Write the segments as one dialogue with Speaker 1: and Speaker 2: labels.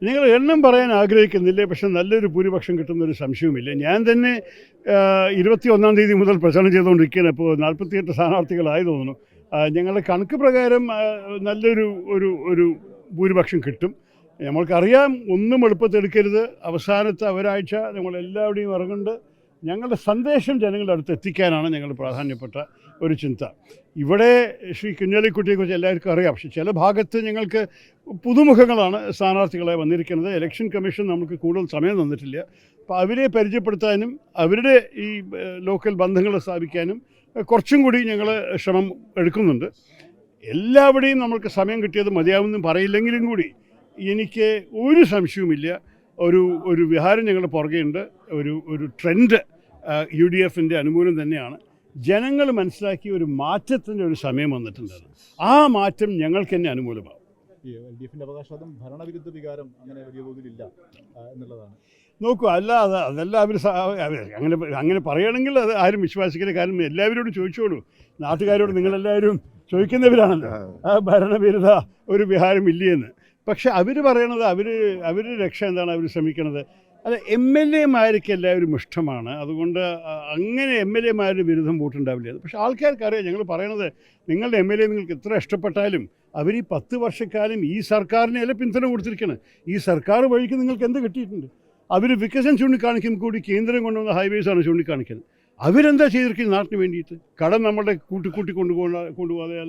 Speaker 1: നിങ്ങൾ എണ്ണം പറയാൻ ആഗ്രഹിക്കുന്നില്ലേ, പക്ഷെ നല്ലൊരു ഭൂരിപക്ഷം കിട്ടുന്നൊരു സംശയവുമില്ല. ഞാൻ തന്നെ 21-ാം തീയതി മുതൽ പ്രചരണം ചെയ്തുകൊണ്ടിരിക്കുകയാണ്. ഇപ്പോൾ 48 സ്ഥാനാർത്ഥികളായി തോന്നുന്നു. ഞങ്ങളുടെ കണക്ക് പ്രകാരം നല്ലൊരു ഒരു ഒരു ഭൂരിപക്ഷം കിട്ടും. നമ്മൾക്കറിയാം, ഒന്നും എളുപ്പത്തെടുക്കരുത്. അവസാനത്തെ ഒരാഴ്ച നമ്മളെല്ലാവരുടെയും ഇറങ്ങുന്നുണ്ട്. ഞങ്ങളുടെ സന്ദേശം ജനങ്ങളുടെ അടുത്ത് എത്തിക്കാനാണ് ഞങ്ങൾ പ്രാധാന്യപ്പെട്ട ഒരു ചിന്ത. ഇവിടെ ശ്രീ കുഞ്ഞാലിക്കുട്ടിയെക്കുറിച്ച് എല്ലാവർക്കും അറിയാം. പക്ഷേ ചില ഭാഗത്ത് ഞങ്ങൾക്ക് പുതുമുഖങ്ങളാണ് സ്ഥാനാർത്ഥികളെ വന്നിരിക്കുന്നത്. ഇലക്ഷൻ കമ്മീഷൻ നമുക്ക് കൂടുതൽ സമയം തന്നിട്ടില്ല. അപ്പോൾ അവരെ പരിചയപ്പെടുത്താനും അവരുടെ ഈ ലോക്കൽ ബന്ധങ്ങൾ സ്ഥാപിക്കാനും കുറച്ചും കൂടി ഞങ്ങൾ ശ്രമം എടുക്കുന്നുണ്ട്. എല്ലാവരുടെയും നമ്മൾക്ക് സമയം കിട്ടിയത് മതിയാവുമെന്നും പറയില്ലെങ്കിലും കൂടി എനിക്ക് ഒരു സംശയവുമില്ല, ഒരു വിഹാരം ഞങ്ങളുടെ പുറകെയുണ്ട്. ഒരു ട്രെൻഡ് UDFിൻ്റെ അനുകൂലം തന്നെയാണ്. ജനങ്ങൾ മനസ്സിലാക്കിയ ഒരു മാറ്റത്തിൻ്റെ ഒരു സമയം വന്നിട്ടുണ്ടായിരുന്നു. ആ മാറ്റം ഞങ്ങൾക്ക് തന്നെ അനുകൂലമാകും.
Speaker 2: LDFിൻ്റെ അവകാശവാദം ഭരണവിരുദ്ധ വികാരം അങ്ങനെ വലിയ തോതിലില്ല എന്നുള്ളതാണ്.
Speaker 1: നോക്കൂ, അതല്ല അങ്ങനെ പറയുകയാണെങ്കിൽ അത് ആരും വിശ്വസിക്കില്ല. കാരണം എല്ലാവരോടും ചോദിച്ചോളൂ, നാട്ടുകാരോട് നിങ്ങളെല്ലാവരും ചോദിക്കുന്നവരാണല്ലോ ഭരണവിരുദ്ധ ഒരു വിഹാരം ഇല്ലയെന്ന്. പക്ഷെ അവർ പറയണത് അവരുടെ രക്ഷ എന്താണ് അവർ ശ്രമിക്കുന്നത്? അത് MLA-മാർക്ക് എല്ലാവരും ഇഷ്ടമാണ്. അതുകൊണ്ട് അങ്ങനെ MLA-മാരുടെ വിരുദ്ധം വോട്ടുണ്ടാവില്ല. പക്ഷേ ആൾക്കാർക്കറിയാം, ഞങ്ങൾ പറയണത് നിങ്ങളുടെ MLA നിങ്ങൾക്ക് എത്ര ഇഷ്ടപ്പെട്ടാലും അവർ ഈ 10 വർഷക്കാലം ഈ സർക്കാരിനെയല്ല പിന്തുണ കൊടുത്തിരിക്കണം. ഈ സർക്കാർ വഴിക്ക് നിങ്ങൾക്ക് എന്ത് കിട്ടിയിട്ടുണ്ട്? അവർ വികസനം ചൂണ്ടിക്കാണിക്കും കൂടി കേന്ദ്രം കൊണ്ടുവന്ന ഹൈവേസാണ് ചൂണ്ടിക്കാണിക്കുന്നത്. അവരെന്താ ചെയ്തിരിക്കുന്നത് നാട്ടിന് വേണ്ടിയിട്ട്? കടം നമ്മളുടെ കൂട്ടി കൊണ്ടുപോകാതെ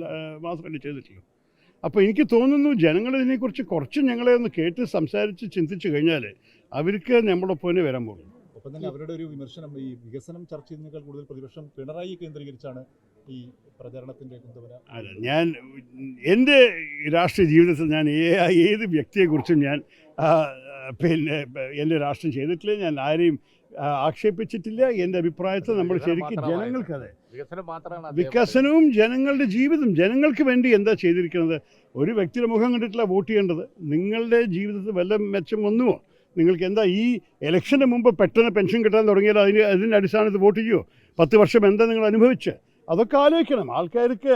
Speaker 1: മാത്രമല്ലേ ചെയ്തിട്ടുള്ളൂ. അപ്പോൾ എനിക്ക് തോന്നുന്നു ജനങ്ങളിതിനെക്കുറിച്ച് കുറച്ച് ഞങ്ങളെ ഒന്ന് കേട്ട് സംസാരിച്ച് ചിന്തിച്ച് കഴിഞ്ഞാൽ അവർക്ക് നമ്മളൊപ്പം തന്നെ വരാൻ പോകുന്നു.
Speaker 2: ഒപ്പം തന്നെ അവരുടെ ഒരു വിമർശനം, ഈ വികസനം ചർച്ച ചെയ്യുന്നതിനേക്കാൾ കൂടുതൽ പ്രതിപക്ഷം പിണറായി കേന്ദ്രീകരിച്ചാണ് ഈ പ്രചരണത്തിൻ്റെ കുന്തവന.
Speaker 1: അല്ല, ഞാൻ എൻ്റെ രാഷ്ട്രീയ ജീവിതത്തിൽ ഞാൻ ഏത് വ്യക്തിയെക്കുറിച്ചും ഞാൻ എൻ്റെ രാഷ്ട്രം ചെയ്തിട്ടില്ല. ഞാൻ ആരെയും ആക്ഷേപിച്ചിട്ടില്ല. എൻ്റെ അഭിപ്രായത്തിൽ നമ്മൾ ശരിക്കും ജനങ്ങൾക്കതെ വികസനവും ജനങ്ങളുടെ ജീവിതം ജനങ്ങൾക്ക് വേണ്ടി എന്താ ചെയ്തിരിക്കുന്നത്? ഒരു വ്യക്തിയുടെ മുഖം കണ്ടിട്ടില്ല വോട്ട് ചെയ്യേണ്ടത്. നിങ്ങളുടെ ജീവിതത്തിൽ വല്ല മെച്ചം വന്നുവോ? നിങ്ങൾക്ക് എന്താ ഈ ഇലക്ഷന് മുമ്പ് പെട്ടെന്ന് പെൻഷൻ കിട്ടാൻ തുടങ്ങിയാൽ അതിൻ്റെ അടിസ്ഥാനത്തിൽ വോട്ട് ചെയ്യുമോ? 10 വർഷം എന്താ നിങ്ങൾ അനുഭവിച്ച്? അതൊക്കെ ആലോചിക്കണം. ആൾക്കാർക്ക്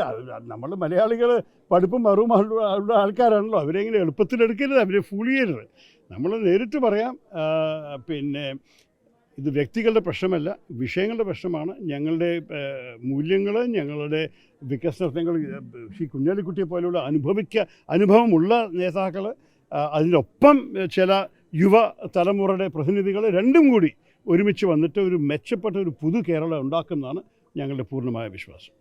Speaker 1: നമ്മൾ മലയാളികൾ പഠിപ്പും അറിവും ഉള്ള ആൾക്കാരാണല്ലോ. അവരെങ്ങനെ എളുപ്പത്തിലെടുക്കരുത്, അവരെ ഫൂൾ ചെയ്യരുത്. നമ്മൾ നേരിട്ട് പറയാം, ഇത് വ്യക്തികളുടെ പ്രശ്നമല്ല, വിഷയങ്ങളുടെ പ്രശ്നമാണ്. ഞങ്ങളുടെ മൂല്യങ്ങൾ, ഞങ്ങളുടെ വികസനങ്ങൾ, ശ്രീ കുഞ്ഞാലിക്കുട്ടിയെ പോലെയുള്ള അനുഭവമുള്ള നേതാക്കൾ, അതിനൊപ്പം ചില യുവ തലമുറയുടെ പ്രതിനിധികൾ, രണ്ടും കൂടി ഒരുമിച്ച് വന്നിട്ട് ഒരു മെച്ചപ്പെട്ട ഒരു പുതു കേരളം ഉണ്ടാക്കുന്നതാണ് ഞങ്ങളുടെ പൂർണ്ണമായ വിശ്വാസം.